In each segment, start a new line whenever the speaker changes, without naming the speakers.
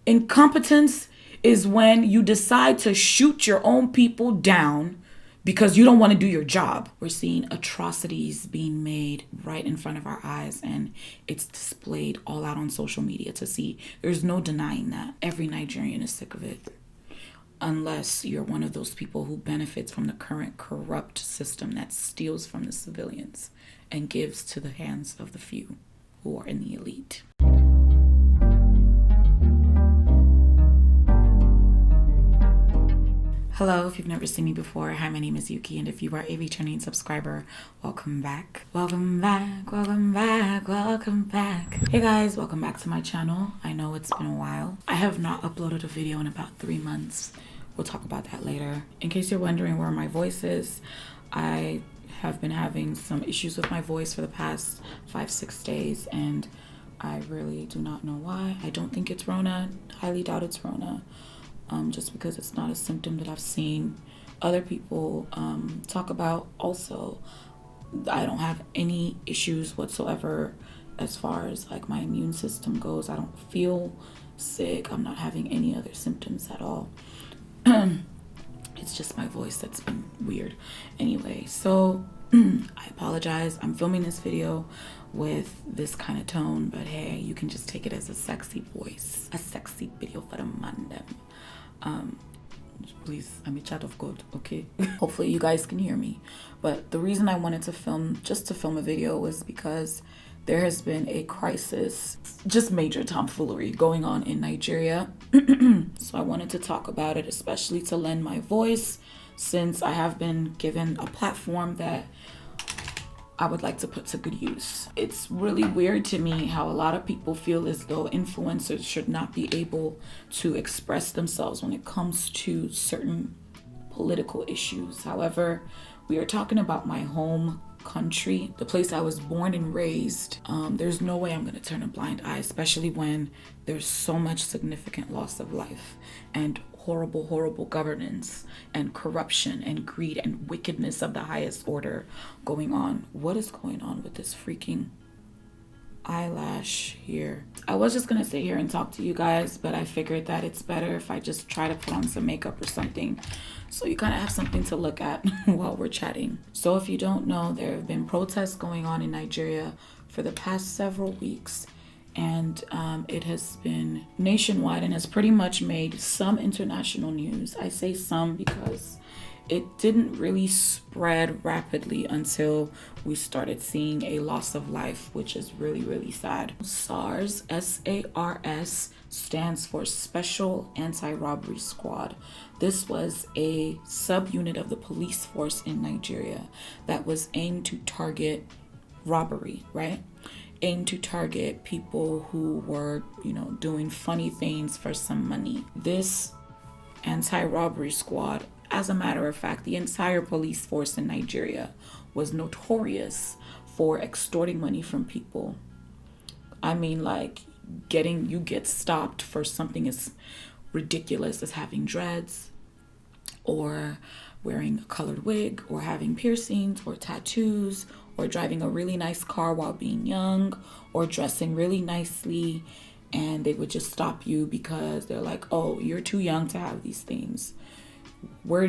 Incompetence is when you decide to shoot your own people down because you don't want to do your job. We're seeing atrocities being made right in front of our eyes, and it's displayed all out on social media to see. There's no denying that. Every Nigerian is sick of it. Unless you're one of those people who benefits from the current corrupt system that steals from the civilians and gives to the hands of the few who are in the elite. Hello, if you've never seen me before, hi, my name is Yuki, and if you are a returning subscriber, welcome back. Welcome back, welcome back, welcome back. Hey guys, welcome back to my channel. I know it's been a while. I have not uploaded a video in about 3 months. We'll talk about that later. In case you're wondering where my voice is, I have been having some issues with my voice for the past 5-6 days, and I really do not know why. I don't think it's Rona. Highly doubt it's Rona. Just because it's not a symptom that I've seen other people talk about. Also, I don't have any issues whatsoever as far as like my immune system goes. I don't feel sick. I'm not having any other symptoms at all. It's just my voice that's been weird. Anyway, so I apologize. I'm filming this video with this kind of tone, but hey, you can just take it as a sexy voice, a sexy video for the man them. Please, I'm a child of God, okay? Hopefully you guys can hear me. But the reason I wanted to film a video was because there has been a crisis, just major tomfoolery going on in Nigeria. So I wanted to talk about it, especially to lend my voice, since I have been given a platform that I would like to put to good use. It's really weird to me how a lot of people feel as though influencers should not be able to express themselves when it comes to certain political issues. However, we are talking about my home country, the place I was born and raised. There's no way I'm going to turn a blind eye, especially when there's so much significant loss of life and horrible governance and corruption and greed and wickedness of the highest order going on. What is going on with this freaking eyelash here? I was just gonna sit here and talk to you guys, but I figured that it's better if I just try to put on some makeup or something, so you kind of have something to look at while we're chatting. So if you don't know, there have been protests going on in Nigeria for the past several weeks, and it has been nationwide and has pretty much made some international news. I say some because it didn't really spread rapidly until we started seeing a loss of life, which is really sad. SARS, S-A-R-S, stands for Special Anti-Robbery Squad. This was a subunit of the police force in Nigeria that was aimed to target robbery, right? Aimed to target people who were, doing funny things for some money. This anti-robbery squad, as a matter of fact, the entire police force in Nigeria was notorious for extorting money from people. I mean, like, you get stopped for something as ridiculous as having dreads, or wearing a colored wig, or having piercings or tattoos, or driving a really nice car while being young, or dressing really nicely, and they would just stop you because they're like, oh, you're too young to have these things. How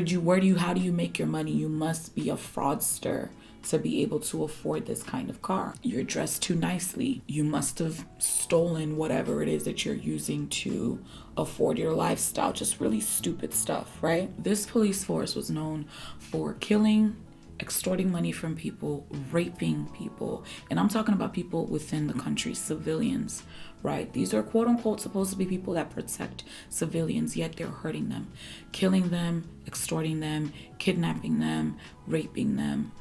do you make your money? You must be a fraudster to be able to afford this kind of car. You're dressed too nicely. You must have stolen whatever it is that you're using to afford your lifestyle. Just really stupid stuff, right? This police force was known for killing, extorting money from people, raping people. And I'm talking about people within the country, civilians, right? These are quote unquote supposed to be people that protect civilians, yet they're hurting them, killing them, extorting them, kidnapping them, raping them,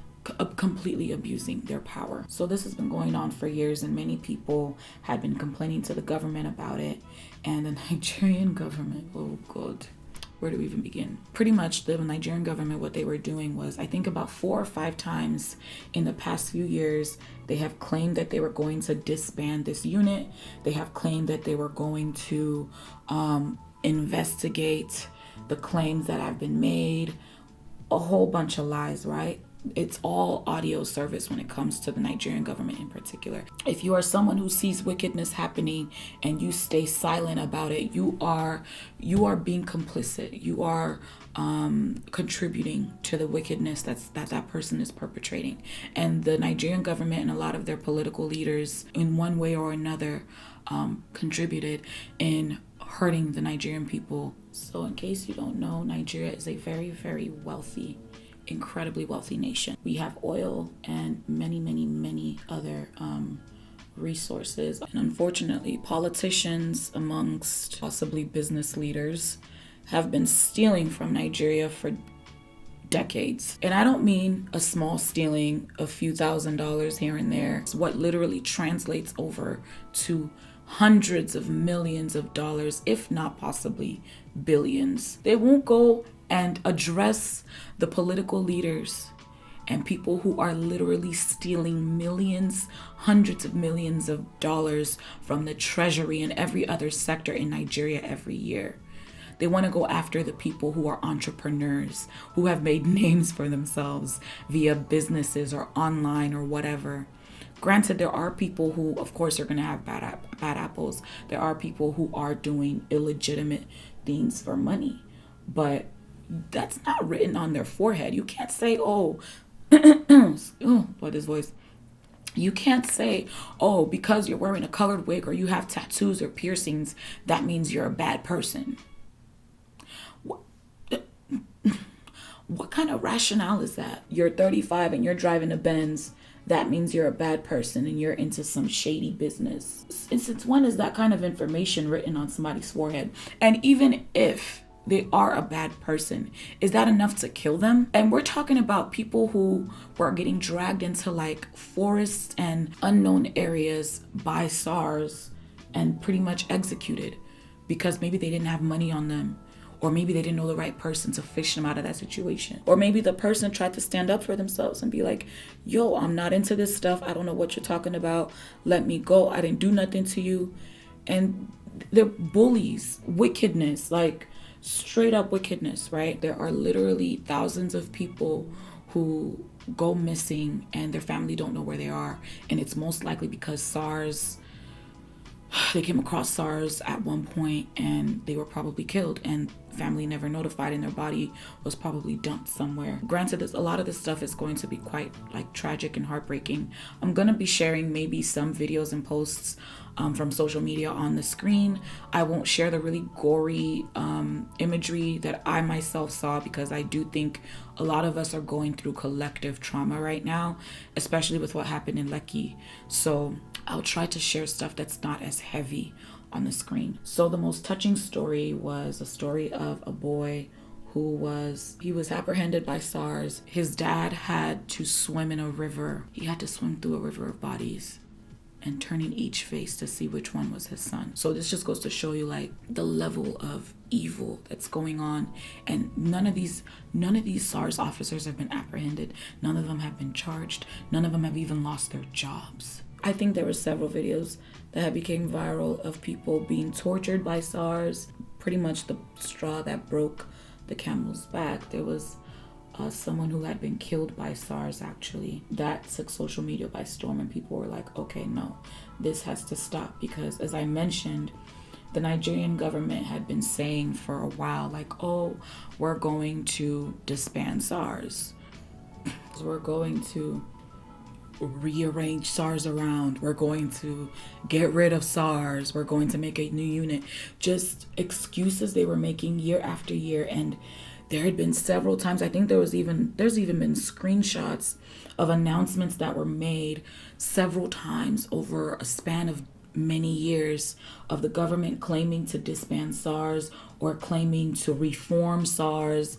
completely abusing their power. So this has been going on for years, and many people had been complaining to the government about it. And the Nigerian government, oh God, where do we even begin? Pretty much the Nigerian government, what they were doing was, I think about 4 or 5 times in the past few years, they have claimed that they were going to disband this unit. They have claimed that they were going to investigate the claims that have been made. A whole bunch of lies, right? It's all audio service when it comes to the Nigerian government in particular. If you are someone who sees wickedness happening and you stay silent about it, you are being complicit. You are contributing to the wickedness that person is perpetrating. And the Nigerian government and a lot of their political leaders, in one way or another, contributed in hurting the Nigerian people. So in case you don't know, Nigeria is a very, very wealthy, incredibly wealthy nation. We have oil and many, many, many other resources. And unfortunately, politicians amongst possibly business leaders have been stealing from Nigeria for decades. And I don't mean a small stealing, a few $1,000s here and there. It's what literally translates over to hundreds of millions of dollars, if not possibly billions. They won't go and address the political leaders and people who are literally stealing millions, hundreds of millions of dollars from the treasury and every other sector in Nigeria every year. They want to go after the people who are entrepreneurs, who have made names for themselves via businesses or online or whatever. Granted, there are people who, of course, are going to have bad apples. There are people who are doing illegitimate things for money, but that's not written on their forehead. You can't say, oh, what is voice? You can't say, oh, because you're wearing a colored wig or you have tattoos or piercings, that means you're a bad person. What kind of rationale is that? You're 35 and you're driving a Benz. That means you're a bad person and you're into some shady business. Since when is that kind of information written on somebody's forehead? And even if they are a bad person, is that enough to kill them? And we're talking about people who were getting dragged into like forests and unknown areas by SARS and pretty much executed because maybe they didn't have money on them. Or maybe they didn't know the right person to fish them out of that situation. Or maybe the person tried to stand up for themselves and be like, yo, I'm not into this stuff. I don't know what you're talking about. Let me go. I didn't do nothing to you. And they're bullies, wickedness, like straight up wickedness, right? There are literally thousands of people who go missing and their family don't know where they are. And it's most likely because they came across SARS at one point and they were probably killed and family never notified and their body was probably dumped somewhere. Granted, a lot of this stuff is going to be quite like tragic and heartbreaking. I'm going to be sharing maybe some videos and posts from social media on the screen. I won't share the really gory imagery that I myself saw because I do think a lot of us are going through collective trauma right now, especially with what happened in Lekki. So I'll try to share stuff that's not as heavy on the screen. So the most touching story was a story of a boy he was apprehended by SARS. His dad had to swim in a river. He had to swim through a river of bodies and turning each face to see which one was his son. So this just goes to show you like the level of evil that's going on. And none of these SARS officers have been apprehended. None of them have been charged. None of them have even lost their jobs. I think there were several videos that had became viral of people being tortured by SARS. Pretty much the straw that broke the camel's back. There was someone who had been killed by SARS actually. That took social media by storm and people were like, okay, no, this has to stop. Because as I mentioned, the Nigerian government had been saying for a while like, oh, we're going to disband SARS. We're going to rearrange SARS around. We're going to get rid of SARS. We're going to make a new unit. Just excuses they were making year after year. And there had been several times, I think there's even been screenshots of announcements that were made several times over a span of many years of the government claiming to disband SARS or claiming to reform SARS.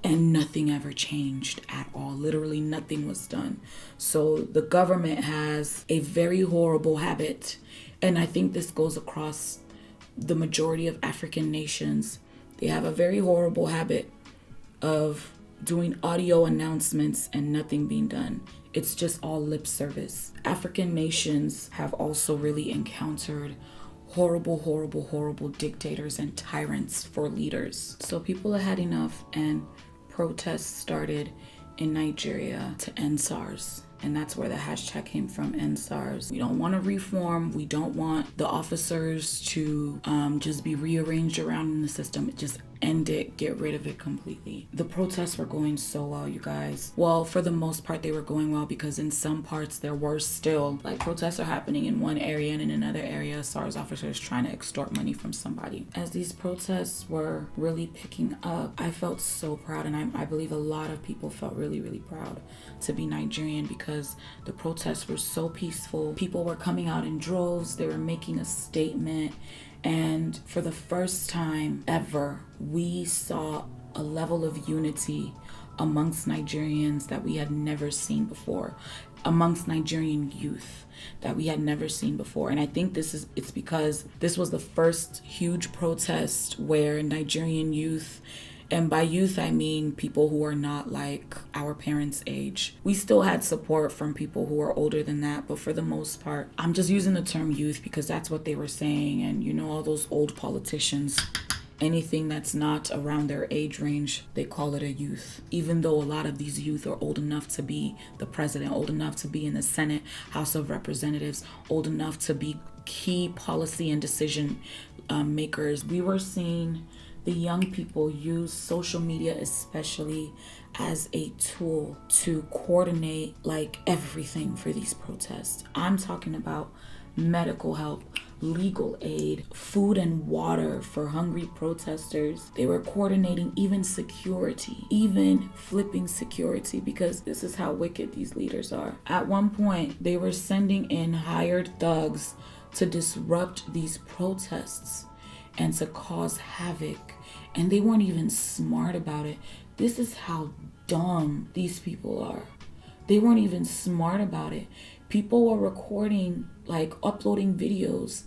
And nothing ever changed at all. Literally nothing was done. So the government has a very horrible habit. And I think this goes across the majority of African nations. They have a very horrible habit of doing audio announcements and nothing being done. It's just all lip service. African nations have also really encountered horrible dictators and tyrants for leaders. So people had had enough and protests started in Nigeria to end SARS. And that's where the hashtag came from, end SARS. We don't want to reform. We don't want the officers to just be rearranged around in the system. Just end it, get rid of it completely. The protests were going so well, you guys. Well, for the most part, they were going well because in some parts there were still like protests are happening in one area, and in another area, SARS officers trying to extort money from somebody. As these protests were really picking up, I felt so proud, and I believe a lot of people felt really, really proud to be Nigerian because the protests were so peaceful. People were coming out in droves. They were making a statement. And for the first time ever, we saw a level of unity amongst Nigerians that we had never seen before, amongst Nigerian youth that we had never seen before. And I think it's because this was the first huge protest where Nigerian youth, and by youth, I mean people who are not like our parents' age. We still had support from people who are older than that, but for the most part, I'm just using the term youth because that's what they were saying. And you know, all those old politicians, anything that's not around their age range, they call it a youth. Even though a lot of these youth are old enough to be the president, old enough to be in the Senate, House of Representatives, old enough to be key policy and decision makers. We were seeing the young people use social media especially as a tool to coordinate like everything for these protests. I'm talking about medical help, legal aid, food and water for hungry protesters. They were coordinating even security, even flipping security, because this is how wicked these leaders are. At one point, they were sending in hired thugs to disrupt these protests and to cause havoc. And they weren't even smart about it. This is how dumb these people are. They weren't even smart about it. People were recording, like uploading videos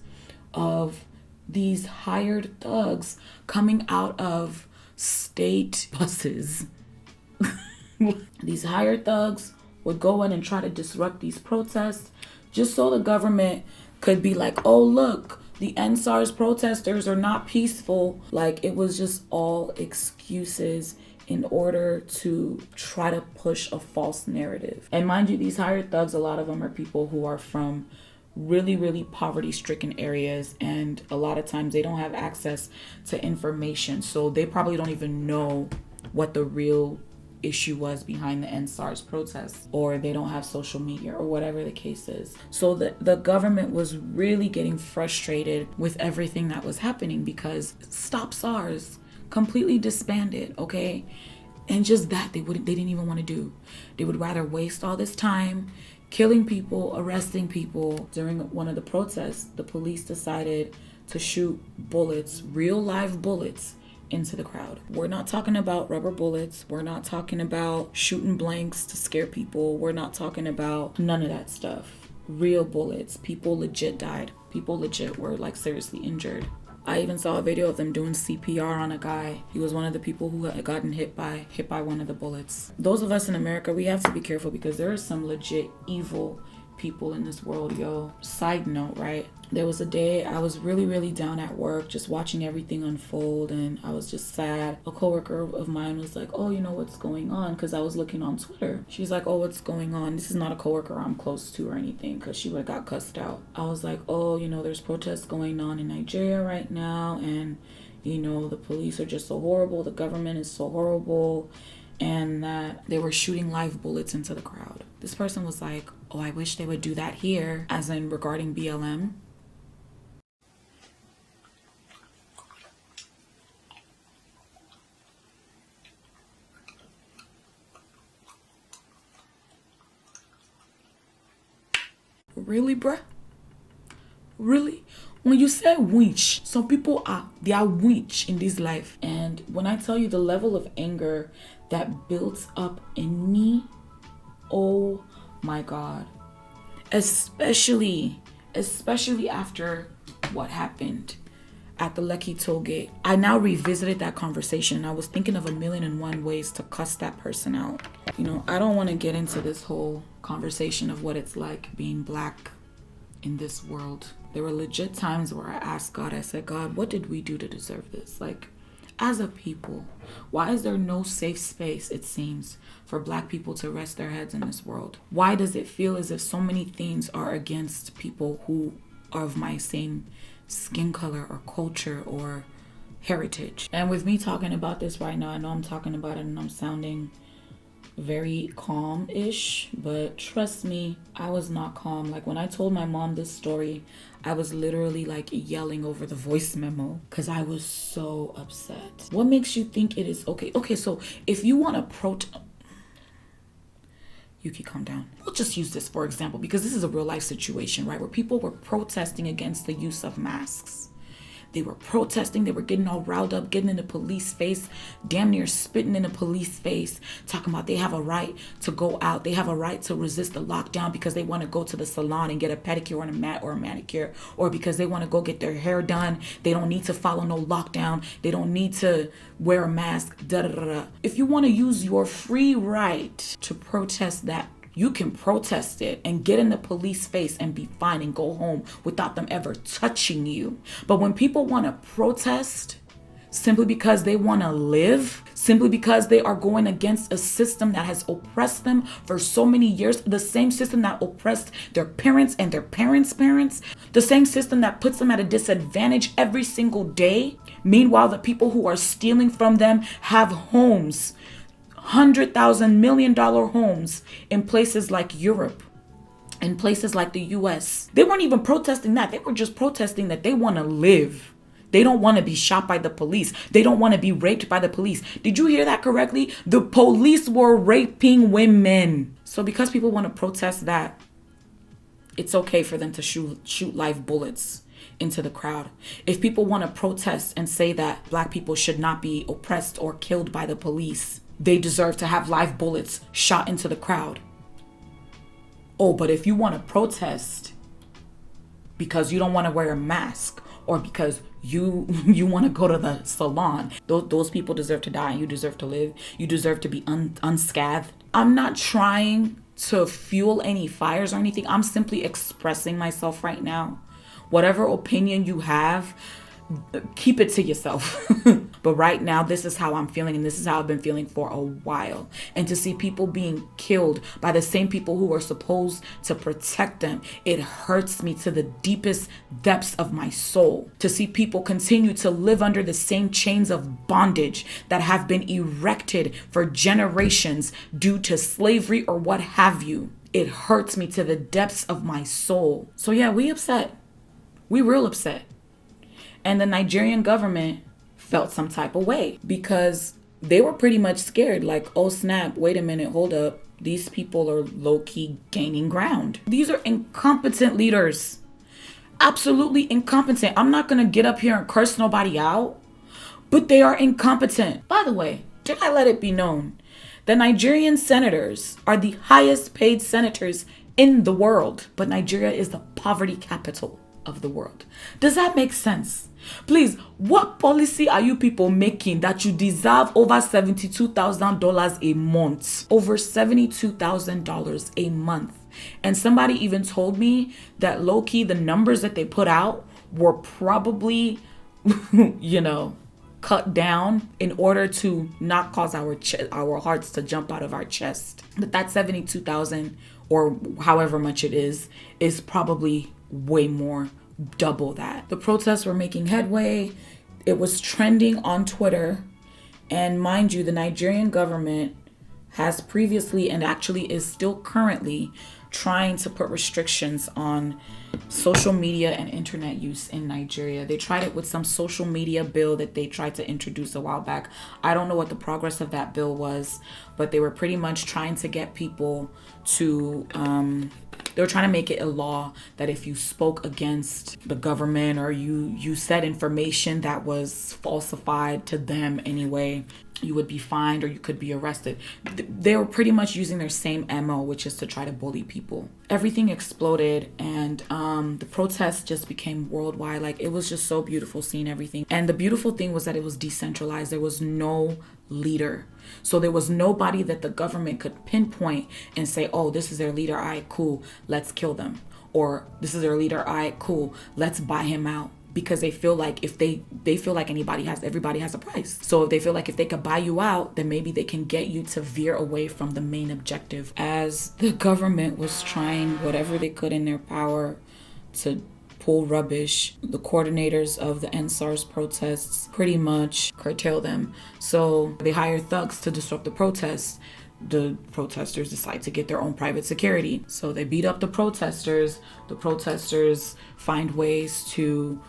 of these hired thugs coming out of state buses. These hired thugs would go in and try to disrupt these protests just so the government could be like, oh, look, the end SARS protesters are not peaceful. Like, it was just all excuses in order to try to push a false narrative. And mind you, these hired thugs, a lot of them are people who are from really, really poverty-stricken areas, and a lot of times they don't have access to information. So they probably don't even know what the real issue was behind the end SARS protests, or they don't have social media, or whatever the case is. So the government was really getting frustrated with everything that was happening because Stop SARS completely disbanded, okay? And just that they didn't even want to do. They would rather waste all this time killing people, arresting people. During one of the protests, the police decided to shoot bullets, real live bullets, into the crowd. We're not talking about rubber bullets. We're not talking about shooting blanks to scare people. We're not talking about none of that stuff. Real bullets. People legit died. People legit were like seriously injured. I even saw a video of them doing CPR on a guy. He was one of the people who had gotten hit by one of the bullets. Those of us in America, we have to be careful because there are some legit evil people in this world, yo. Side note, right? There was a day I was really, really down at work, just watching everything unfold, and I was just sad. A coworker of mine was like, oh, you know what's going on? Because I was looking on Twitter. She's like, oh, what's going on? This is not a coworker I'm close to or anything, because she would have got cussed out. I was like, oh, you know, there's protests going on in Nigeria right now, and, you know, the police are just so horrible. The government is so horrible. And that they were shooting live bullets into the crowd. This person was like, oh, I wish they would do that here, as in regarding BLM. Really, bruh? Really? When you say winch, some people they are winch in this life. And when I tell you the level of anger that built up in me, oh my God. Especially after what happened at the Lekki toll gate. I now revisited that conversation. I was thinking of 1,000,001 ways to cuss that person out. You know, I don't want to get into this whole conversation of what it's like being Black in this world. There were legit times where I asked God, I said, God, what did we do to deserve this? Like, as a people, why is there no safe space, it seems, for Black people to rest their heads in this world? Why does it feel as if so many things are against people who are of my same skin color or culture or heritage? And with me talking about this right now, I know I'm talking about it and I'm sounding very calm-ish, but trust me, I was not calm. Like when I told my mom this story, I was literally like yelling over the voice memo because I was so upset. What makes you think it is okay? Okay, so if you want to Yuki, calm down. We'll just use this for example because this is a real life situation, right? Where people were protesting against the use of masks. They were protesting, they were getting all riled up, getting in the police face, damn near spitting in the police face, talking about they have a right to go out. They have a right to resist the lockdown because they want to go to the salon and get a pedicure and a manicure, or because they want to go get their hair done. They don't need to follow no lockdown. They don't need to wear a mask. Da, da, da, da. If you want to use your free right to protest that, you can protest it and get in the police face and be fine and go home without them ever touching you. But when people want to protest simply because they want to live, simply because they are going against a system that has oppressed them for so many years, the same system that oppressed their parents and their parents' parents, the same system that puts them at a disadvantage every single day. Meanwhile, the people who are stealing from them have homes, $100,000 million homes in places like Europe, in places like the US. They weren't even protesting that. They were just protesting that they want to live. They don't want to be shot by the police. They don't want to be raped by the police. Did you hear that correctly? The police were raping women. So because people want to protest that, it's okay for them to shoot live bullets into the crowd. If people want to protest and say that Black people should not be oppressed or killed by the police, they deserve to have live bullets shot into the crowd. Oh, but if you want to protest because you don't want to wear a mask or because you want to go to the salon, those people deserve to die and you deserve to live. You deserve to be unscathed. I'm not trying to fuel any fires or anything. I'm simply expressing myself right now. Whatever opinion you have, keep it to yourself. But right now, this is how I'm feeling, and this is how I've been feeling for a while. And to see people being killed by the same people who are supposed to protect them, it hurts me to the deepest depths of my soul. To see people continue to live under the same chains of bondage that have been erected for generations due to slavery or what have you. It hurts me to the depths of my soul. So yeah, we upset. We real upset. And the Nigerian government felt some type of way because they were pretty much scared. Like, oh snap, wait a minute, hold up. These people are low-key gaining ground. These are incompetent leaders. Absolutely incompetent. I'm not going to get up here and curse nobody out, but they are incompetent. By the way, did I let it be known? The Nigerian senators are the highest paid senators in the world, but Nigeria is the poverty capital of the world. Does that make sense? Please, what policy are you people making that you deserve over $72,000 a month? Over $72,000 a month. And somebody even told me that low-key the numbers that they put out were probably, cut down in order to not cause our hearts to jump out of our chest. But that 72,000 or however much it is probably way more, double that. The protests were making headway. It was trending on Twitter. And mind you, the Nigerian government has previously and actually is still currently trying to put restrictions on social media and internet use in Nigeria. They tried it with some social media bill that they tried to introduce a while back. I don't know what the progress of that bill was, but they were pretty much trying to get people to they were trying to make it a law that if you spoke against the government or you said information that was falsified to them anyway, you would be fined or you could be arrested. They were pretty much using their same MO, which is to try to bully people. Everything exploded and the protest just became worldwide. Like, it was just so beautiful seeing everything. And the beautiful thing was that it was decentralized. There was no leader. So there was nobody that the government could pinpoint and say, oh, this is their leader. All right, cool. Let's kill them. Or this is their leader. All right, cool. Let's buy him out. because they feel like if they feel like everybody has a price. So if they feel like if they could buy you out, then maybe they can get you to veer away from the main objective. As the government was trying whatever they could in their power to pull rubbish, the coordinators of the SARS protests pretty much curtail them. So they hire thugs to disrupt the protests. The protesters decide to get their own private security. So they beat up the protesters. The protesters find ways to,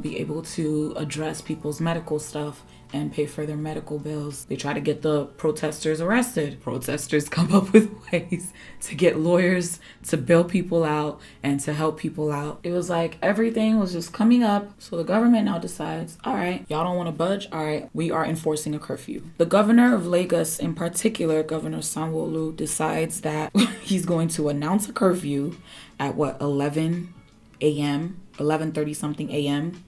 be able to address people's medical stuff and pay for their medical bills. They try to get the protesters arrested. Protesters come up with ways to get lawyers to bail people out and to help people out. It was like everything was just coming up. So the government now decides, all right, y'all don't want to budge? All right, we are enforcing a curfew. The governor of Lagos in particular, Governor Sanwo-Olu, decides that he's going to announce a curfew at 11 a.m., 11:30 something a.m.,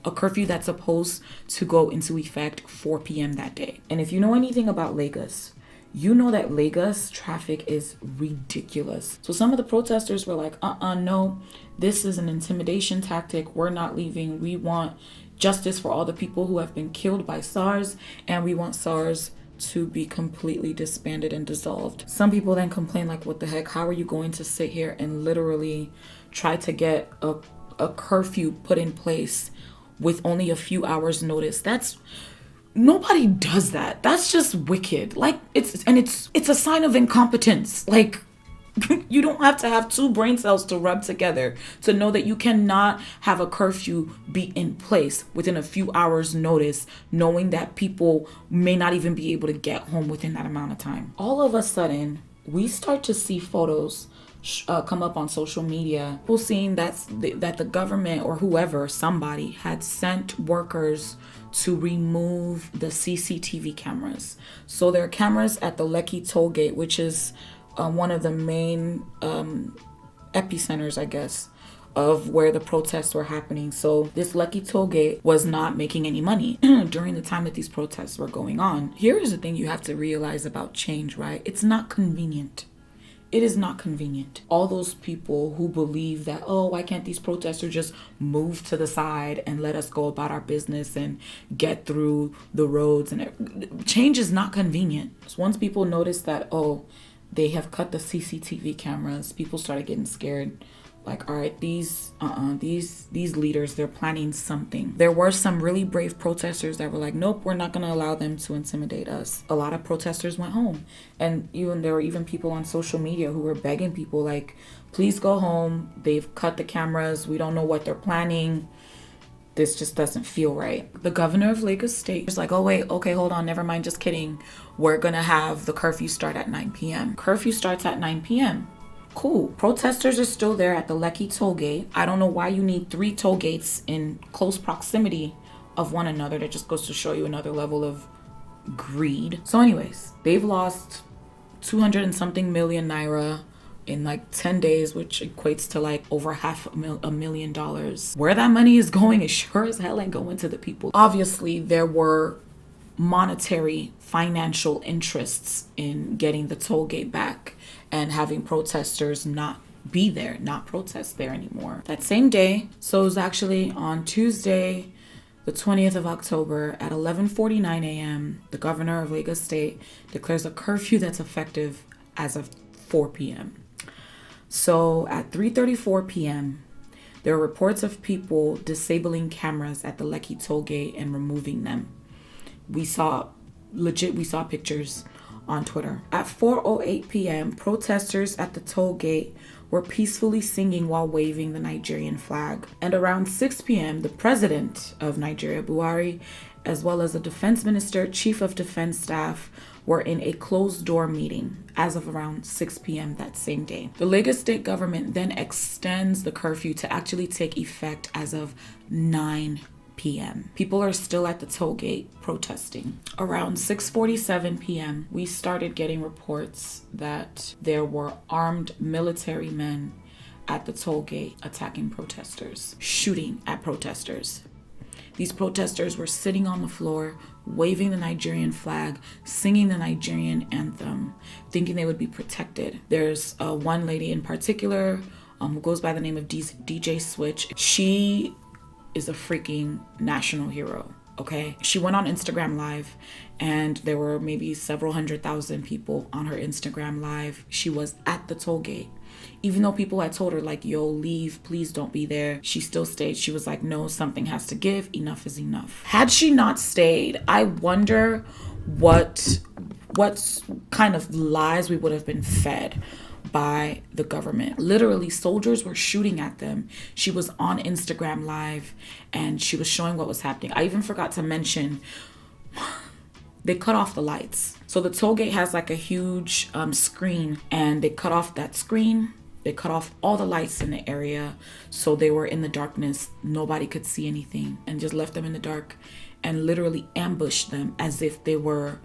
a curfew that's supposed to go into effect 4 p.m. that day. And if you know anything about Lagos, you know that Lagos traffic is ridiculous. So some of the protesters were like, no, this is an intimidation tactic. We're not leaving. We want justice for all the people who have been killed by SARS, and we want SARS to be completely disbanded and dissolved. Some people then complain like, what the heck? How are you going to sit here and literally try to get a curfew put in place with only a few hours notice? Nobody does that. That's just wicked. Like it's a sign of incompetence. Like you don't have to have two brain cells to rub together to know that you cannot have a curfew be in place within a few hours notice, knowing that people may not even be able to get home within that amount of time. All of a sudden, we start to see photos come up on social media. People seeing that the government or whoever, somebody had sent workers to remove the CCTV cameras. So there are cameras at the Lekki toll gate, which is one of the main epicenters, I guess, of where the protests were happening. So this Lekki toll gate was not making any money during the time that these protests were going on. Here is the thing you have to realize about change, right? It's not convenient. It is not convenient. All those people who believe that, oh, why can't these protesters just move to the side and let us go about our business and get through the roads? And change is not convenient. So once people notice that, oh, they have cut the CCTV cameras, people started getting scared. Like, all right, these leaders, they're planning something. There were some really brave protesters that were like, nope, we're not going to allow them to intimidate us. A lot of protesters went home. And there were even people on social media who were begging people like, please go home. They've cut the cameras. We don't know what they're planning. This just doesn't feel right. The governor of Lagos State is like, oh, wait, okay, hold on. Never mind. Just kidding. We're going to have the curfew start at 9 p.m. Curfew starts at 9 p.m. Cool. Protesters are still there at the Lekki toll gate. I don't know why you need 3 toll gates in close proximity of one another. That just goes to show you another level of greed. So anyways, they've lost 200 and something million naira in like 10 days, which equates to like over $500,000. Where that money is going is sure as hell ain't going to the people. Obviously, there were monetary financial interests in getting the toll gate back and having protesters not be there, not protest there anymore. That same day, so it was actually on Tuesday, the 20th of October at 11:49 a.m., the governor of Lagos State declares a curfew that's effective as of 4 p.m. So at 3:34 p.m., there are reports of people disabling cameras at the Lekki toll gate and removing them. We saw pictures on Twitter. At 4:08 p.m., protesters at the toll gate were peacefully singing while waving the Nigerian flag. And around 6 p.m., the president of Nigeria, Buhari, as well as the defense minister, chief of defense staff, were in a closed-door meeting as of around 6 p.m. that same day. The Lagos state government then extends the curfew to actually take effect as of 9 p.m. People are still at the toll gate protesting. Around 6:47 p.m., we started getting reports that there were armed military men at the toll gate attacking protesters, shooting at protesters. These protesters were sitting on the floor, waving the Nigerian flag, singing the Nigerian anthem, thinking they would be protected. There's one lady in particular who goes by the name of DJ Switch. She is a freaking national hero. Okay, she went on Instagram Live and there were maybe several 100,000 people on her Instagram Live. She was at the toll gate. Even though people had told her like, yo, leave, please don't be there, she still stayed. She was like, no, something has to give. Enough is enough. Had she not stayed, I wonder what kind of lies we would have been fed by the government. Literally, soldiers were shooting at them. She was on Instagram Live and she was showing what was happening. I even forgot to mention, they cut off the lights. So the toll gate has like a huge screen, and they cut off that screen. They cut off all the lights in the area. So they were in the darkness. Nobody could see anything, and just left them in the dark and literally ambushed them as if they were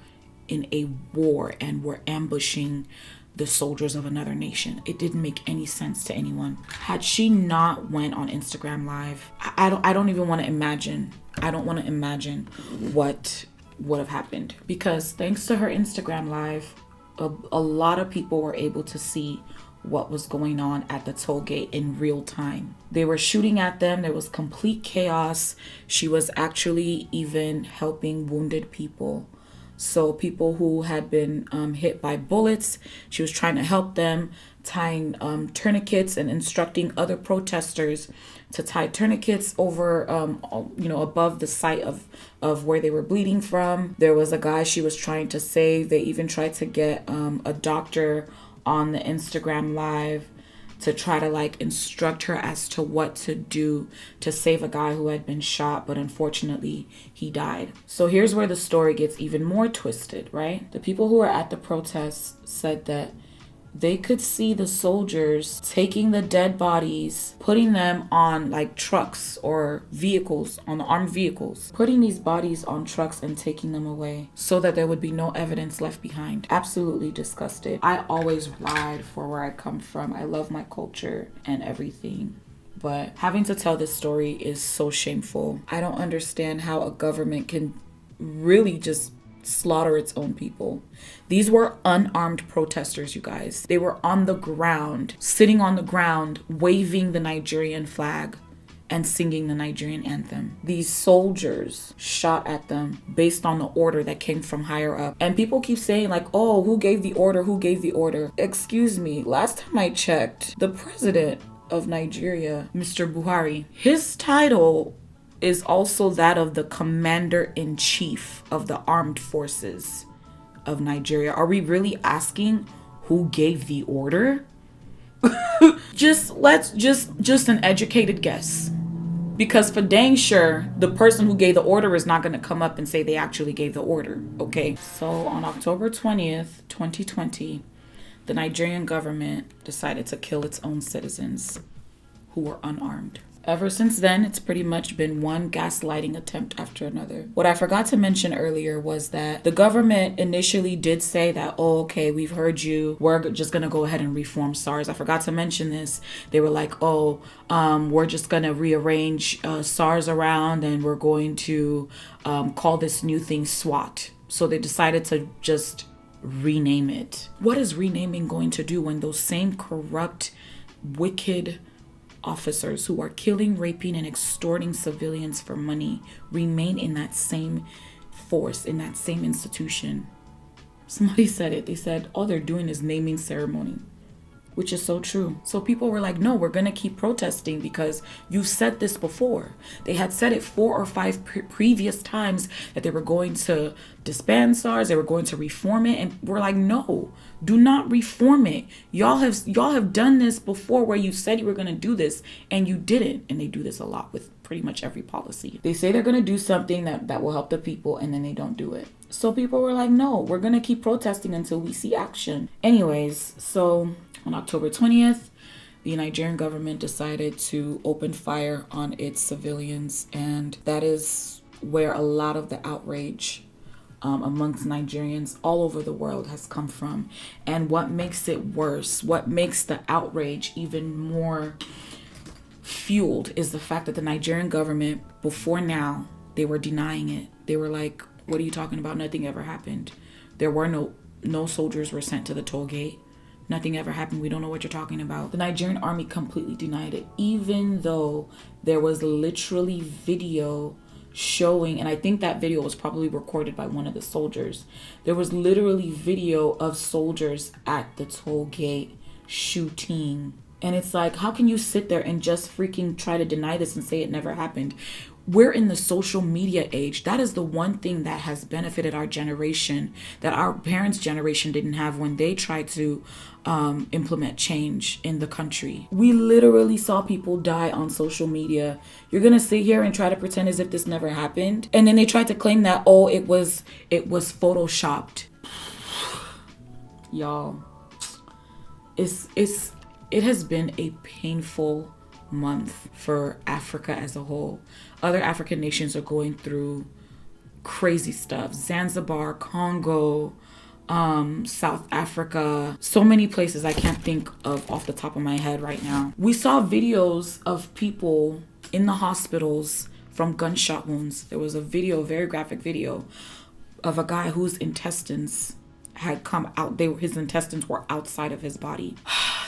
in a war and were ambushing the soldiers of another nation. It didn't make any sense to anyone. Had she not went on Instagram Live, I don't even want to imagine. I don't want to imagine what would have happened, because thanks to her Instagram Live, a lot of people were able to see what was going on at the toll gate in real time. They were shooting at them. There was complete chaos. She was actually even helping wounded people. So people who had been hit by bullets, she was trying to help them, tying tourniquets and instructing other protesters to tie tourniquets over, above the site of where they were bleeding from. There was a guy she was trying to save. They even tried to get a doctor on the Instagram Live to try to like instruct her as to what to do to save a guy who had been shot, but unfortunately he died. So here's where the story gets even more twisted, right? The people who were at the protests said that they could see the soldiers taking the dead bodies, putting them on like trucks or vehicles, on the armed vehicles, putting these bodies on trucks and taking them away so that there would be no evidence left behind. Absolutely disgusted. I always ride for where I come from. I love my culture and everything, but having to tell this story is so shameful. I don't understand how a government can really just slaughter its own people. These were unarmed protesters, you guys. They were on the ground, sitting on the ground, waving the Nigerian flag and singing the Nigerian anthem. These soldiers shot at them based on the order that came from higher up. And people keep saying like, oh, who gave the order? Who gave the order? Excuse me. Last time I checked, the president of Nigeria, Mr. Buhari, his title is also that of the commander-in-chief of the armed forces of Nigeria. Are we really asking who gave the order? just an educated guess. Because for dang sure, the person who gave the order is not going to come up and say they actually gave the order, okay? So on October 20th, 2020, the Nigerian government decided to kill its own citizens who were unarmed. Ever since then, it's pretty much been one gaslighting attempt after another. What I forgot to mention earlier was that the government initially did say that, oh, okay, we've heard you. We're just going to go ahead and reform SARS. I forgot to mention this. They were like, oh, we're just going to rearrange SARS around and we're going to call this new thing SWAT. So they decided to just rename it. What is renaming going to do when those same corrupt, wicked officers who are killing, raping, and extorting civilians for money remain in that same force, in that same institution? Somebody said it. They said all they're doing is naming ceremony, which is so true. So people were like, no, we're going to keep protesting because you've said this before. They had said it 4 or 5 previous times that they were going to disband SARS, they were going to reform it, and we're like, no, do not reform it. Y'all have done this before where you said you were going to do this and you didn't. And they do this a lot with pretty much every policy. They say they're going to do something that will help the people and then they don't do it. So people were like, no, we're going to keep protesting until we see action. Anyways, so on October 20th, the Nigerian government decided to open fire on its civilians, and that is where a lot of the outrage amongst Nigerians all over the world has come from. And what makes it worse, what makes the outrage even more fueled, is the fact that the Nigerian government, before now, they were denying it. They were like, what are you talking about? Nothing ever happened. There were no soldiers were sent to the toll gate. Nothing ever happened. We don't know what you're talking about. The Nigerian army completely denied it, even though there was literally video showing, and I think that video was probably recorded by one of the soldiers. There was literally video of soldiers at the toll gate shooting. And it's like, how can you sit there and just freaking try to deny this and say it never happened? We're in the social media age. That is the one thing that has benefited our generation that our parents' generation didn't have when they tried to implement change in the country. We literally saw people die on social media. You're gonna sit here and try to pretend as if this never happened, and then they tried to claim that, oh, it was photoshopped. Y'all, it has been a painful month for Africa as a whole. Other African nations are going through crazy stuff. Zanzibar, Congo, South Africa, so many places I can't think of off the top of my head right now. We saw videos of people in the hospitals from gunshot wounds. There was a video, a very graphic video, of a guy whose intestines had come out. His intestines were outside of his body.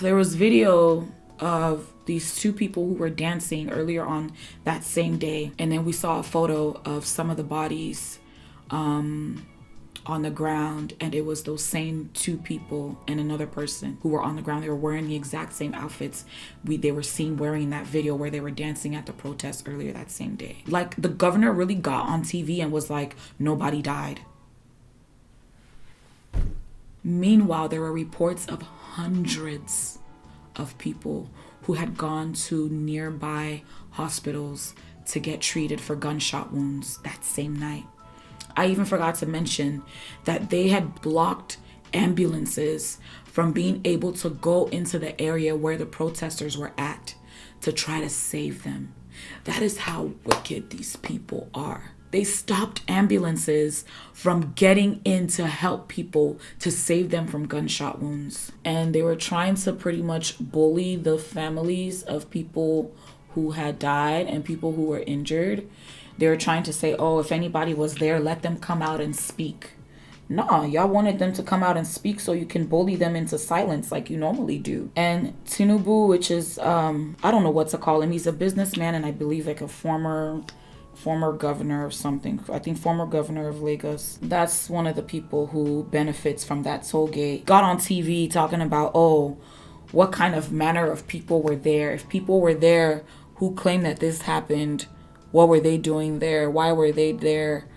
There was video of these two people who were dancing earlier on that same day, and then we saw a photo of some of the bodies on the ground, and it was those same two people and another person who were on the ground. They were wearing the exact same outfits they were seen wearing in that video where they were dancing at the protest earlier that same day. Like, the governor really got on TV and was like, nobody died. Meanwhile, there were reports of hundreds of people who had gone to nearby hospitals to get treated for gunshot wounds that same night. I even forgot to mention that they had blocked ambulances from being able to go into the area where the protesters were at to try to save them. That is how wicked these people are. They stopped ambulances from getting in to help people to save them from gunshot wounds. And they were trying to pretty much bully the families of people who had died and people who were injured. They were trying to say, oh, if anybody was there, let them come out and speak. No, y'all wanted them to come out and speak so you can bully them into silence like you normally do. And Tinubu, which is, I don't know what to call him. He's a businessman and I believe like a former governor of something. I think former governor of Lagos. That's one of the people who benefits from that toll gate. Got on TV talking about, oh, what kind of manner of people were there? If people were there who claim that this happened, what were they doing there? Why were they there?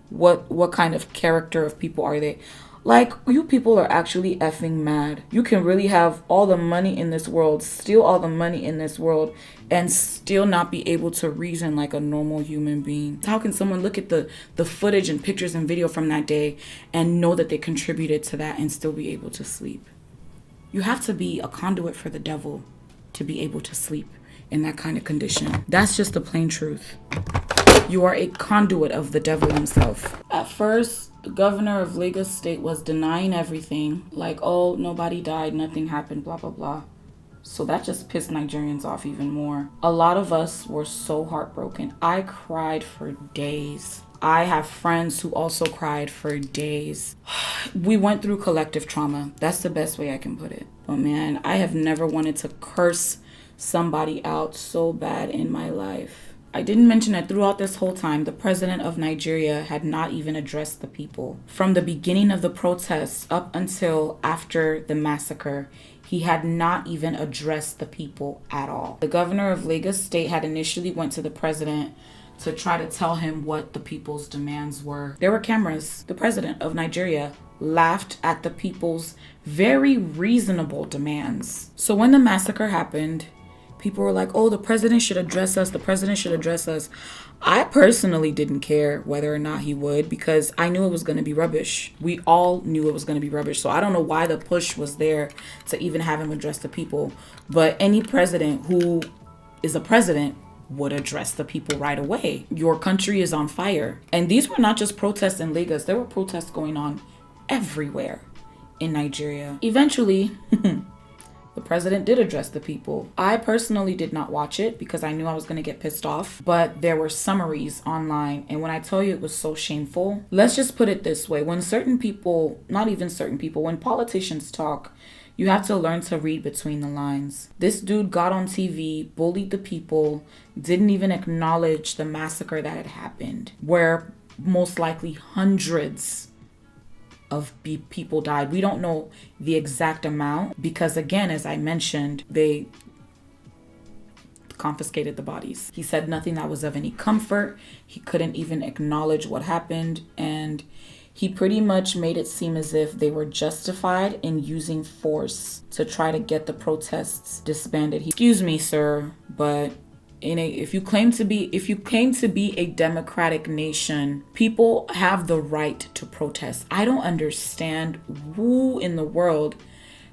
What kind of character of people are they? Like, you people are actually effing mad. You can really have all the money in this world, steal all the money in this world, and still not be able to reason like a normal human being. How can someone look at the footage and pictures and video from that day and know that they contributed to that and still be able to sleep? You have to be a conduit for the devil to be able to sleep in that kind of condition. That's just the plain truth. You are a conduit of the devil himself. At first, the governor of Lagos State was denying everything. Like, oh, nobody died, nothing happened, blah, blah, blah. So that just pissed Nigerians off even more. A lot of us were so heartbroken. I cried for days. I have friends who also cried for days. We went through collective trauma. That's the best way I can put it. But man, I have never wanted to curse somebody out so bad in my life. I didn't mention that throughout this whole time, the president of Nigeria had not even addressed the people. From the beginning of the protests up until after the massacre, he had not even addressed the people at all. The governor of Lagos State had initially went to the president to try to tell him what the people's demands were. There were cameras. The president of Nigeria laughed at the people's very reasonable demands. So when the massacre happened, people were like, oh, the president should address us. The president should address us. I personally didn't care whether or not he would because I knew it was going to be rubbish. We all knew it was going to be rubbish. So I don't know why the push was there to even have him address the people. But any president who is a president would address the people right away. Your country is on fire. And these were not just protests in Lagos. There were protests going on everywhere in Nigeria. Eventually, the president did address the people. I personally did not watch it because I knew I was going to get pissed off, but there were summaries online. And when I tell you it was so shameful, let's just put it this way. When certain people, not even certain people, when politicians talk, You have to learn to read between the lines. This dude got on TV, bullied the people, didn't even acknowledge the massacre that had happened, where most likely hundreds of people died. We don't know the exact amount because, again, as I mentioned, they confiscated the bodies. He said nothing that was of any comfort. He couldn't even acknowledge what happened, and he pretty much made it seem as if they were justified in using force to try to get the protests disbanded. Excuse me, sir, but if you claim to be a democratic nation, people have the right to protest. I don't understand who in the world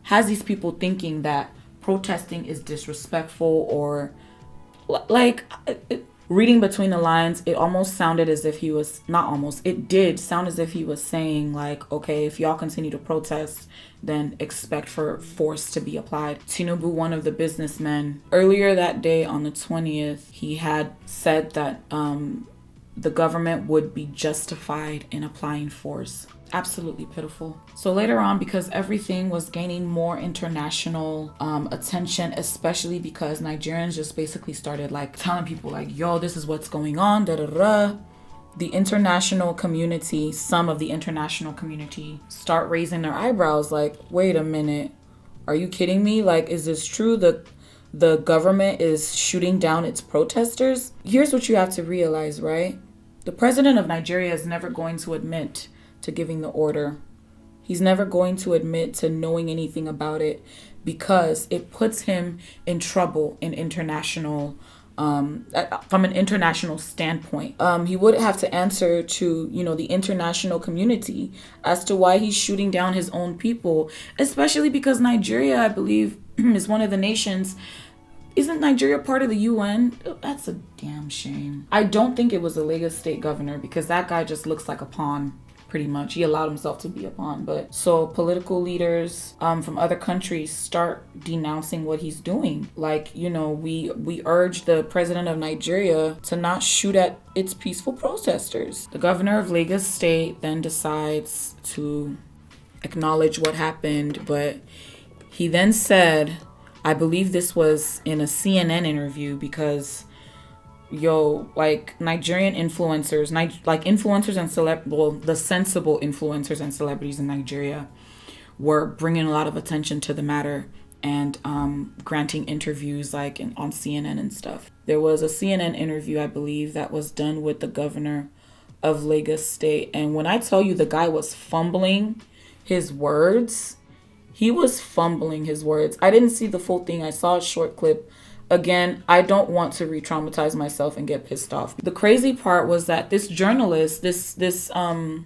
has these people thinking that protesting is disrespectful or like. Reading between the lines, it almost sounded as if he was, not almost, it did sound as if he was saying like, okay, if y'all continue to protest, then expect for force to be applied. Tinubu, one of the businessmen, earlier that day on the 20th, he had said that the government would be justified in applying force. Absolutely pitiful. So later on, because everything was gaining more international attention, especially because Nigerians just basically started like telling people like, yo, this is what's going on, da da da. The international community, some of the international community start raising their eyebrows like, wait a minute, are you kidding me? Like, is this true? The government is shooting down its protesters? Here's what you have to realize, right? The president of Nigeria is never going to admit to giving the order. He's never going to admit to knowing anything about it because it puts him in trouble in international, from an international standpoint. He would have to answer to, the international community as to why he's shooting down his own people, especially because Nigeria, I believe, is one of the nations. Isn't Nigeria part of the UN? That's a damn shame. I don't think it was the Lagos state governor because that guy just looks like a pawn. Pretty much. He allowed himself to be a pawn. But so political leaders from other countries start denouncing what he's doing. Like, we urge the president of Nigeria to not shoot at its peaceful protesters. The governor of Lagos State then decides to acknowledge what happened, but he then said, I believe this was in a CNN interview because like Nigerian influencers, influencers and the sensible influencers and celebrities in Nigeria were bringing a lot of attention to the matter and granting interviews on CNN and stuff. There was a CNN interview, I believe, that was done with the governor of Lagos State. And when I tell you the guy was fumbling his words, he was fumbling his words. I didn't see the full thing. I saw a short clip. Again, I don't want to re-traumatize myself and get pissed off. The crazy part was that this journalist, this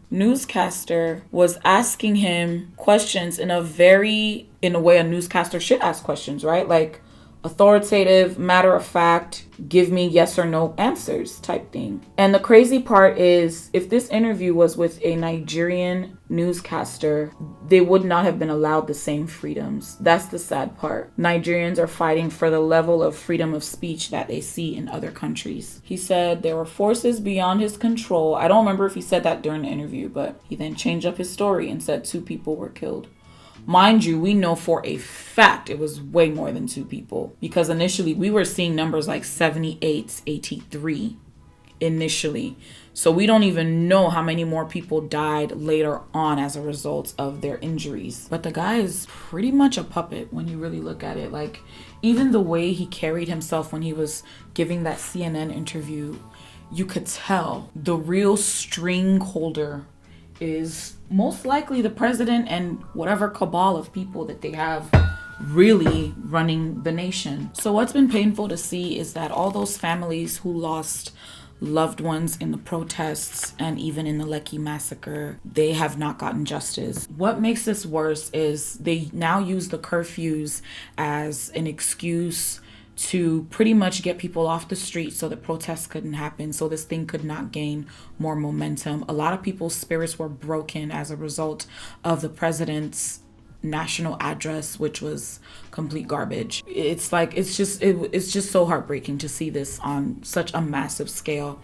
newscaster was asking him questions in a way a newscaster should ask questions, right? Like authoritative, matter of fact, give me yes or no answers type thing. And the crazy part is, if this interview was with a Nigerian newscaster, they would not have been allowed the same freedoms. That's the sad part. Nigerians are fighting for the level of freedom of speech that they see in other countries. He said there were forces beyond his control. I don't remember if he said that during the interview, but he then changed up his story and said 2 people were killed. Mind you, we know for a fact it was way more than 2 people because initially we were seeing numbers like 78, 83 initially. So we don't even know how many more people died later on as a result of their injuries. But the guy is pretty much a puppet when you really look at it. Like, even the way he carried himself when he was giving that CNN interview, you could tell the real string holder is most likely the president and whatever cabal of people that they have really running the nation. So what's been painful to see is that all those families who lost loved ones in the protests and even in the Lekki massacre, they have not gotten justice. What makes this worse is they now use the curfews as an excuse to pretty much get people off the street so the protests couldn't happen, so this thing could not gain more momentum. A lot of people's spirits were broken as a result of the president's national address, which was complete garbage. It's just so heartbreaking to see this on such a massive scale.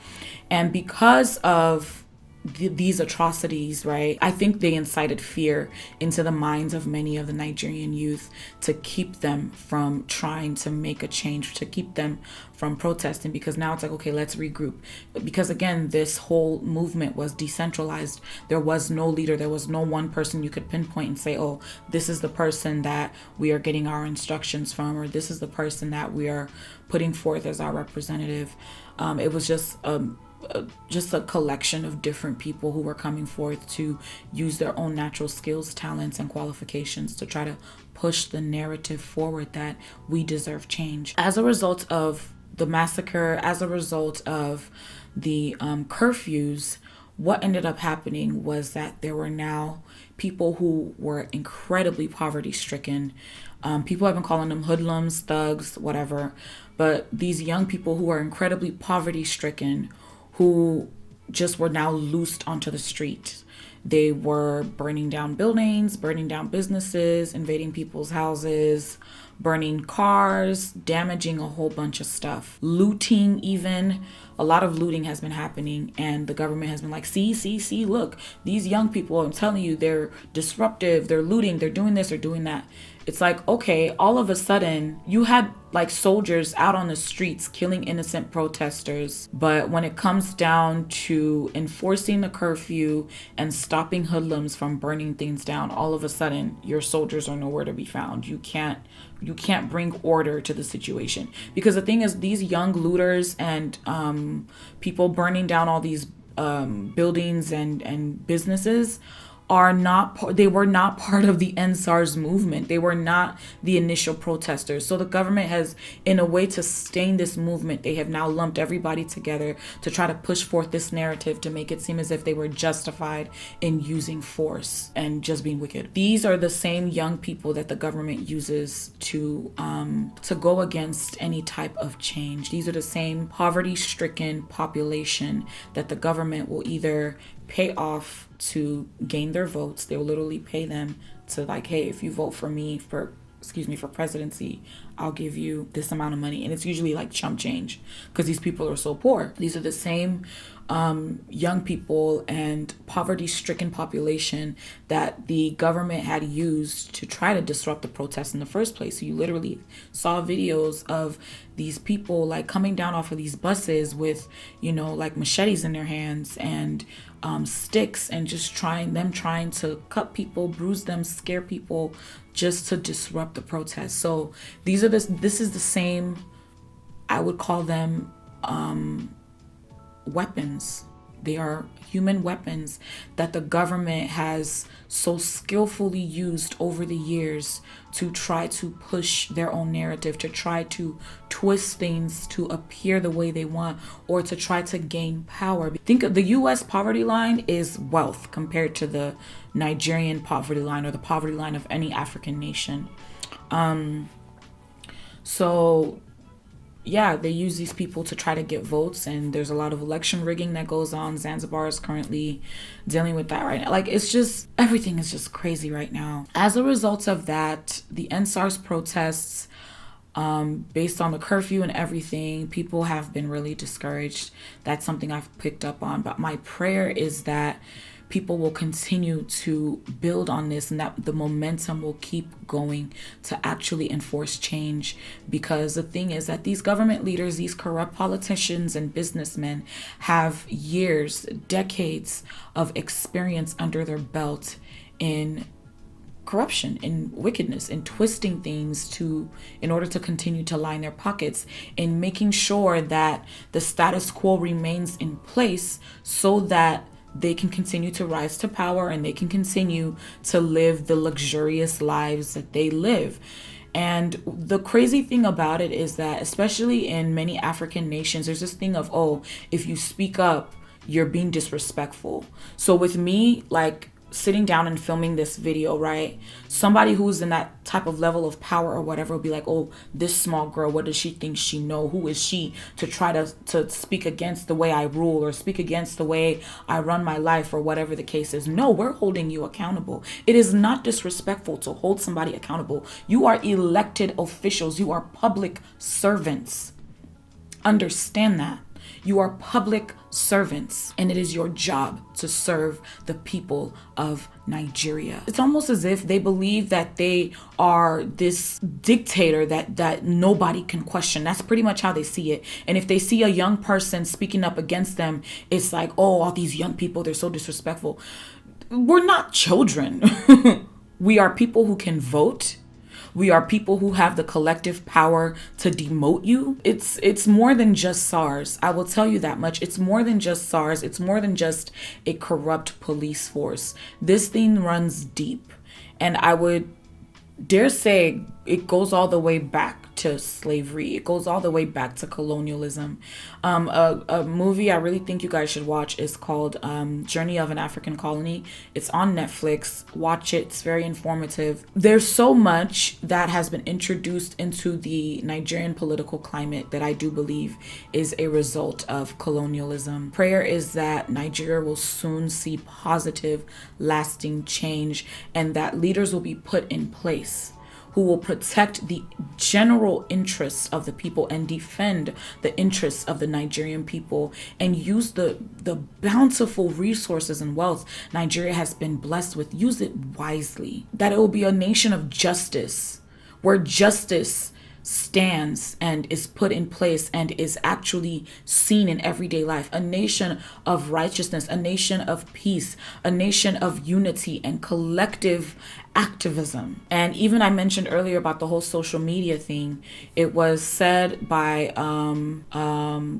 And because of these atrocities, right? I think they incited fear into the minds of many of the Nigerian youth to keep them from trying to make a change, to keep them from protesting, because now it's like, okay, let's regroup. Because again, this whole movement was decentralized. There was no leader. There was no one person you could pinpoint and say, oh, this is the person that we are getting our instructions from, or this is the person that we are putting forth as our representative. It was just a collection of different people who were coming forth to use their own natural skills, talents, and qualifications to try to push the narrative forward that we deserve change. As a result of the massacre, as a result of the curfews, what ended up happening was that there were now people who were incredibly poverty stricken. People have been calling them hoodlums, thugs, whatever. But these young people who are incredibly poverty stricken, who just were now loosed onto the street. They were burning down buildings, burning down businesses, invading people's houses, burning cars, damaging a whole bunch of stuff, looting even. A lot of looting has been happening, and the government has been like, see, look, these young people, I'm telling you, they're disruptive, they're looting, they're doing this, they're doing that. It's like, okay, all of a sudden you had like soldiers out on the streets killing innocent protesters. But when it comes down to enforcing the curfew and stopping hoodlums from burning things down, all of a sudden your soldiers are nowhere to be found. You can't bring order to the situation. Because the thing is, these young looters and people burning down all these buildings and businesses they were not part of the SARS movement. They were not the initial protesters. So the government has, in a way to sustain this movement, they have now lumped everybody together to try to push forth this narrative to make it seem as if they were justified in using force and just being wicked. These are the same young people that the government uses to go against any type of change. These are the same poverty-stricken population that the government will either pay off to gain their votes. They will literally pay them to like, hey, if you vote for me for presidency, I'll give you this amount of money. And it's usually like chump change because these people are so poor. These are the same young people and poverty-stricken population that the government had used to try to disrupt the protests in the first place. So you literally saw videos of these people like coming down off of these buses with, like machetes in their hands and sticks, and just trying to cut people, bruise them, scare people, just to disrupt the protest. So this is the same, I would call them weapons. They are human weapons that the government has so skillfully used over the years to try to push their own narrative, to try to twist things to appear the way they want, or to try to gain power. Think of the US poverty line is wealth compared to the Nigerian poverty line or the poverty line of any African nation. So yeah, they use these people to try to get votes, and there's a lot of election rigging that goes on. Zanzibar is currently dealing with that right now. Like, it's just, everything is just crazy right now. As a result of that, the SARS protests, based on the curfew and everything, people have been really discouraged. That's something I've picked up on. But my prayer is that people will continue to build on this and that the momentum will keep going to actually enforce change. Because the thing is that these government leaders, these corrupt politicians and businessmen have years, decades of experience under their belt in corruption, in wickedness, in twisting things in order to continue to line their pockets, in making sure that the status quo remains in place so that they can continue to rise to power and they can continue to live the luxurious lives that they live. And the crazy thing about it is that, especially in many African nations, there's this thing of, oh, if you speak up, you're being disrespectful. So with me, like, sitting down and filming this video, right? Somebody who's in that type of level of power or whatever will be like, oh, this small girl, what does she think she know? Who is she to try to speak against the way I rule or speak against the way I run my life or whatever the case is? No, we're holding you accountable. It is not disrespectful to hold somebody accountable. You are elected officials. You are public servants. Understand that. You are public servants, and it is your job to serve the people of Nigeria. It's almost as if they believe that they are this dictator that nobody can question. That's pretty much how they see it. And if they see a young person speaking up against them, it's like, oh, all these young people, they're so disrespectful. We're not children. We are people who can vote. We are people who have the collective power to demote you. It's more than just SARS. I will tell you that much. It's more than just SARS. It's more than just a corrupt police force. This thing runs deep. And I would dare say it goes all the way back to slavery. It goes all the way back to colonialism. A movie I really think you guys should watch is called Journey of an African Colony. It's on Netflix. Watch it. It's very informative. There's so much that has been introduced into the Nigerian political climate that I do believe is a result of colonialism. Prayer is that Nigeria will soon see positive, lasting change, and that leaders will be put in place who will protect the general interests of the people and defend the interests of the Nigerian people and use the bountiful resources and wealth Nigeria has been blessed with. Use it wisely. That it will be a nation of justice, where justice stands and is put in place and is actually seen in everyday life. A nation of righteousness, a nation of peace, a nation of unity and collective activism. And even I mentioned earlier about the whole social media thing. It was said by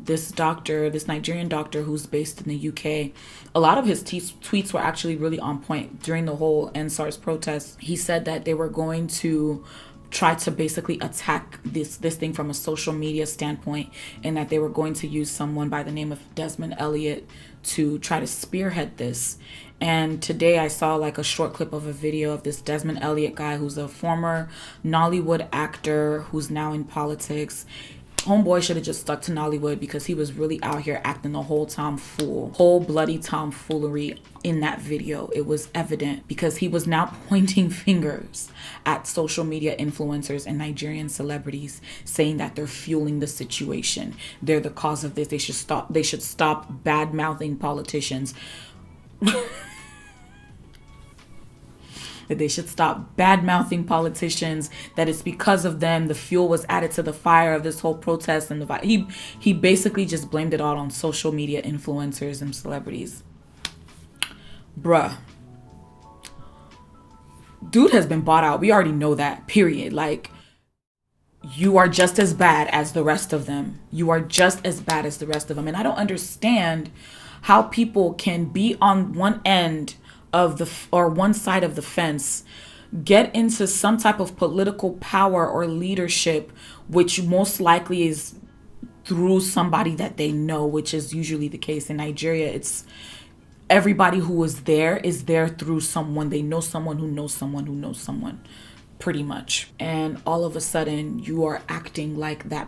this Nigerian doctor who's based in the UK. A lot of his tweets were actually really on point during the whole SARS protests. He said that they were going to try to basically attack this thing from a social media standpoint, and that they were going to use someone by the name of Desmond Elliott to try to spearhead this. And today I saw like a short clip of a video of this Desmond Elliott guy who's a former Nollywood actor who's now in politics. Homeboy should have just stuck to Nollywood, because he was really out here acting the whole bloody tomfoolery in that video. It was evident, because he was now pointing fingers at social media influencers and Nigerian celebrities, saying that they're fueling the situation. They're the cause of this. They should stop bad-mouthing politicians. That they should stop bad-mouthing politicians, that it's because of them the fuel was added to the fire of this whole protest. And he basically just blamed it all on social media influencers and celebrities. Bruh. Dude has been bought out. We already know that, period. Like, you are just as bad as the rest of them. You are just as bad as the rest of them. And I don't understand how people can be on one end of one side of the fence, get into some type of political power or leadership, which most likely is through somebody that they know, which is usually the case in Nigeria. It's everybody who is there through someone. They know someone who knows someone who knows someone, pretty much. And all of a sudden you are acting like the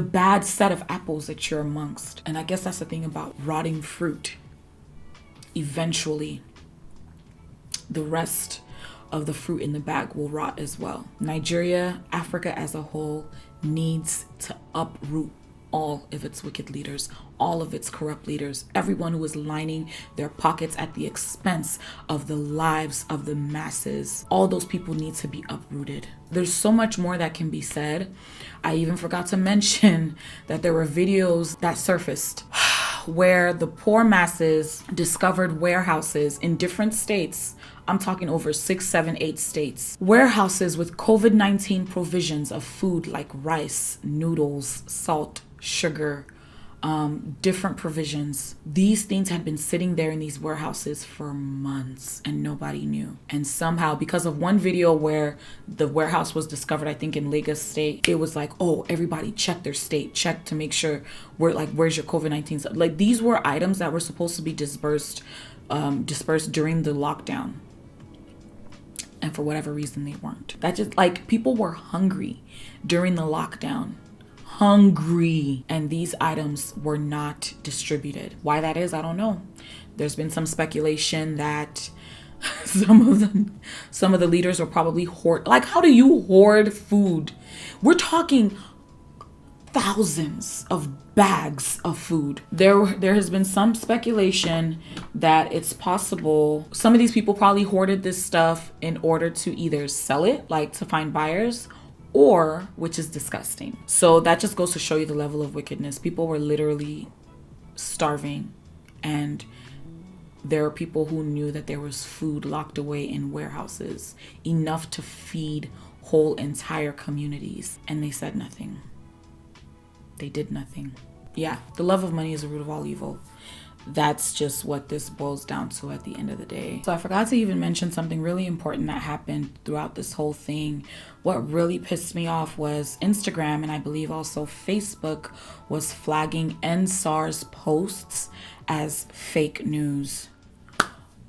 bad set of apples that you're amongst. And I guess that's the thing about rotting fruit. Eventually, the rest of the fruit in the bag will rot as well. Nigeria, Africa as a whole, needs to uproot all of its wicked leaders, all of its corrupt leaders, everyone who is lining their pockets at the expense of the lives of the masses. All those people need to be uprooted. There's so much more that can be said. I even forgot to mention that there were videos that surfaced where the poor masses discovered warehouses in different states. I'm talking over 6, 7, 8 states. Warehouses with COVID-19 provisions of food like rice, noodles, salt, sugar, different provisions. These things had been sitting there in these warehouses for months and nobody knew. And somehow, because of one video where the warehouse was discovered, I think in Lagos State, it was like, oh, everybody check their state, check to make sure where's your COVID-19 stuff. Like, these were items that were supposed to be dispersed during the lockdown. And for whatever reason, they weren't. That just, like, people were hungry during the lockdown. Hungry. And these items were not distributed. Why that is, I don't know. There's been some speculation that some of the leaders were probably hoard. Like, how do you hoard food? We're talking thousands of bags of food. There has been some speculation that it's possible some of these people probably hoarded this stuff in order to either sell it, like to find buyers, or, which is disgusting. So that just goes to show you the level of wickedness. People were literally starving, and there are people who knew that there was food locked away in warehouses, enough to feed whole entire communities, and they said nothing. They did nothing. Yeah, the love of money is the root of all evil. That's just what this boils down to at the end of the day. So I forgot to even mention something really important that happened throughout this whole thing. What really pissed me off was Instagram, and I believe also Facebook, was flagging SARS posts as fake news.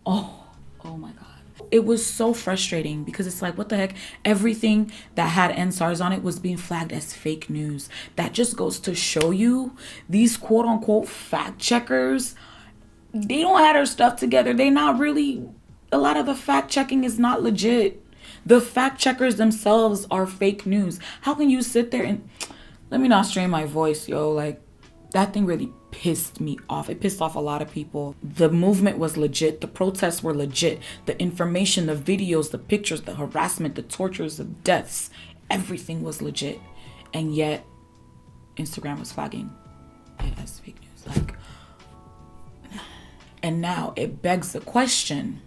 Oh my God. It was so frustrating because it's like, what the heck? Everything that had SARS on it was being flagged as fake news. That just goes to show you these quote unquote fact checkers, they don't have their stuff together. They not really, a lot of the fact checking is not legit. The fact checkers themselves are fake news. How can you sit there and, let me not strain my voice, yo, like that thing really pissed me off. It pissed off a lot of people. The movement was legit. The protests were legit. The information, the videos, the pictures, the harassment, the tortures, the deaths, everything was legit. And yet Instagram was flagging it as fake news. Like, and now it begs the question,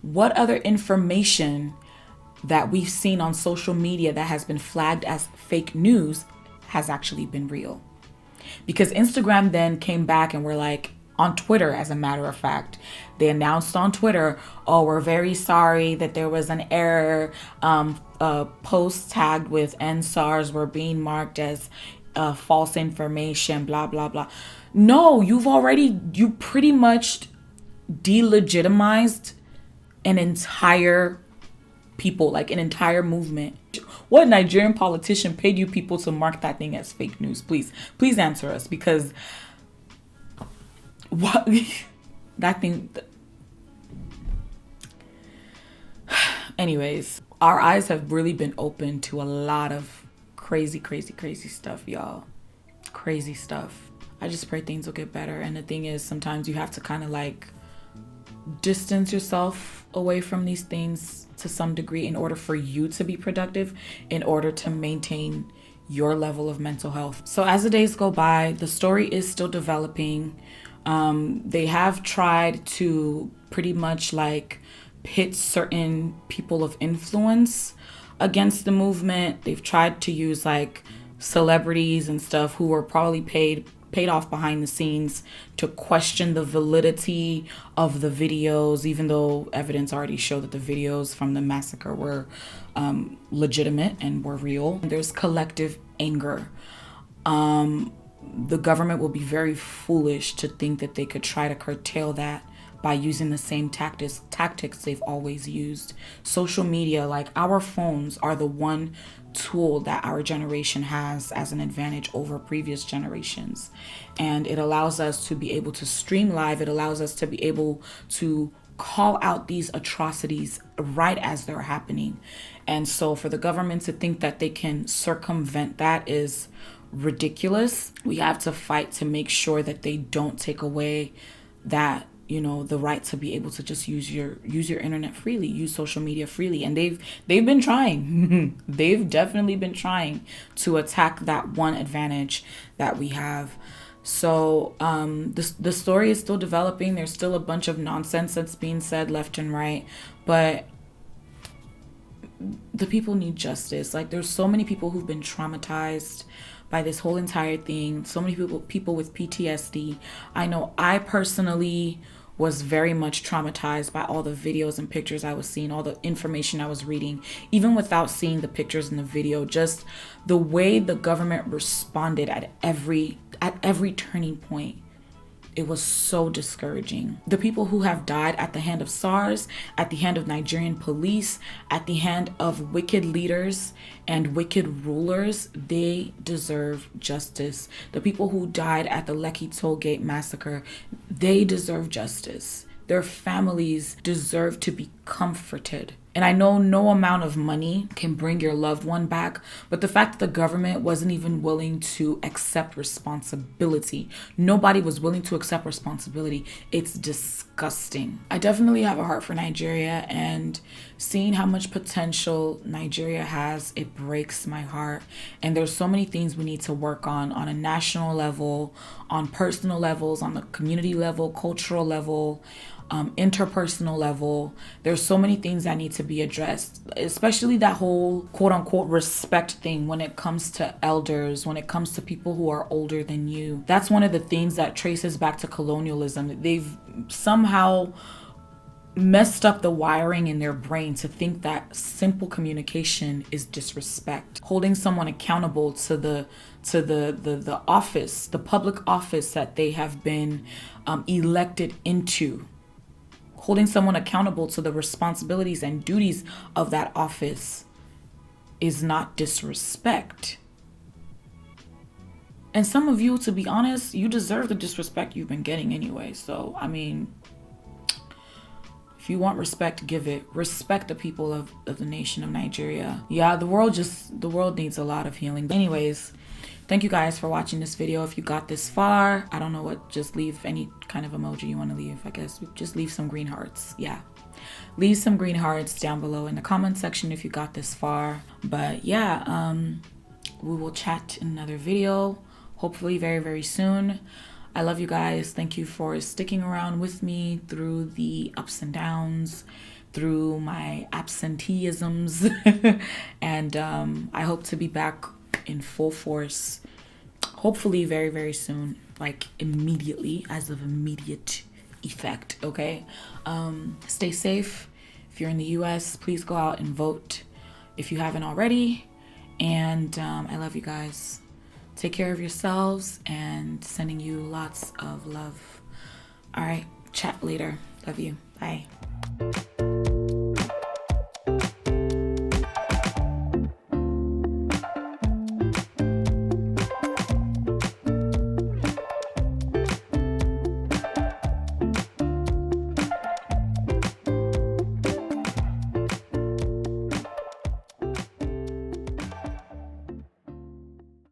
what other information that we've seen on social media that has been flagged as fake news has actually been real? Because Instagram then came back and were like, on Twitter, as a matter of fact, they announced on Twitter, oh, we're very sorry that there was an error. Posts tagged with SARS were being marked as false information, blah, blah, blah. No, you pretty much delegitimized an entire people, like an entire movement. What Nigerian politician paid you people to mark that thing as fake news? Please answer us, because what that thing. Anyways, our eyes have really been open to a lot of crazy stuff, y'all. Crazy stuff. I just pray things will get better. And the thing is, sometimes you have to kind of like distance yourself away from these things to some degree in order for you to be productive, in order to maintain your level of mental health. So as the days go by, the story is still developing. They have tried to pretty much like pit certain people of influence against the movement. They've tried to use like celebrities and stuff who were probably paid off behind the scenes to question the validity of the videos, even though evidence already showed that the videos from the massacre were legitimate and were real. There's collective anger. The government will be very foolish to think that they could try to curtail that by using the same tactics they've always used. Social media, like our phones, are the one tool that our generation has as an advantage over previous generations. And it allows us to be able to stream live. It allows us to be able to call out these atrocities right as they're happening. And so for the government to think that they can circumvent that is ridiculous. We have to fight to make sure that they don't take away that, you know, the right to be able to just use your internet freely, use social media freely. And they've been trying. They've definitely been trying to attack that one advantage that we have. So the story is still developing. There's still a bunch of nonsense that's being said left and right, but the people need justice. Like, there's so many people who've been traumatized by this whole entire thing. So many people with PTSD. I know I personally was very much traumatized by all the videos and pictures I was seeing, all the information I was reading, even without seeing the pictures in the video. Just the way the government responded at every turning point. It was so discouraging. The people who have died at the hand of SARS, at the hand of Nigerian police, at the hand of wicked leaders and wicked rulers, they deserve justice. The people who died at the Lekki toll gate massacre, they deserve justice. Their families deserve to be comforted. And I know no amount of money can bring your loved one back, but the fact that the government wasn't even willing to accept responsibility, nobody was willing to accept responsibility, it's disgusting. I definitely have a heart for Nigeria, and seeing how much potential Nigeria has, it breaks my heart. And there's so many things we need to work on a national level, on personal levels, on the community level, cultural level, interpersonal level. There's so many things that need to be addressed, especially that whole quote unquote respect thing when it comes to elders, when it comes to people who are older than you. That's one of the things that traces back to colonialism. They've somehow messed up the wiring in their brain to think that simple communication is disrespect. Holding someone accountable to the office, the public office that they have been elected into. Holding someone accountable to the responsibilities and duties of that office is not disrespect. And some of you, to be honest, you deserve the disrespect you've been getting anyway. So, I mean, if you want respect, give it. Respect the people of the nation of Nigeria. Yeah, the world needs a lot of healing. Anyways, thank you guys for watching this video. If you got this far, I don't know what, just leave any kind of emoji you want to leave. I guess just leave some green hearts. Yeah, leave some green hearts down below in the comment section if you got this far. But yeah, we will chat in another video, hopefully very, very soon. I love you guys. Thank you for sticking around with me through the ups and downs, through my absenteeisms. And I hope to be back in full force, hopefully very, very soon, like immediately, as of immediate effect. Okay, stay safe. If you're in the US, please go out and vote if you haven't already. And I love you guys. Take care of yourselves, and sending you lots of love. All right, chat later. Love you. Bye.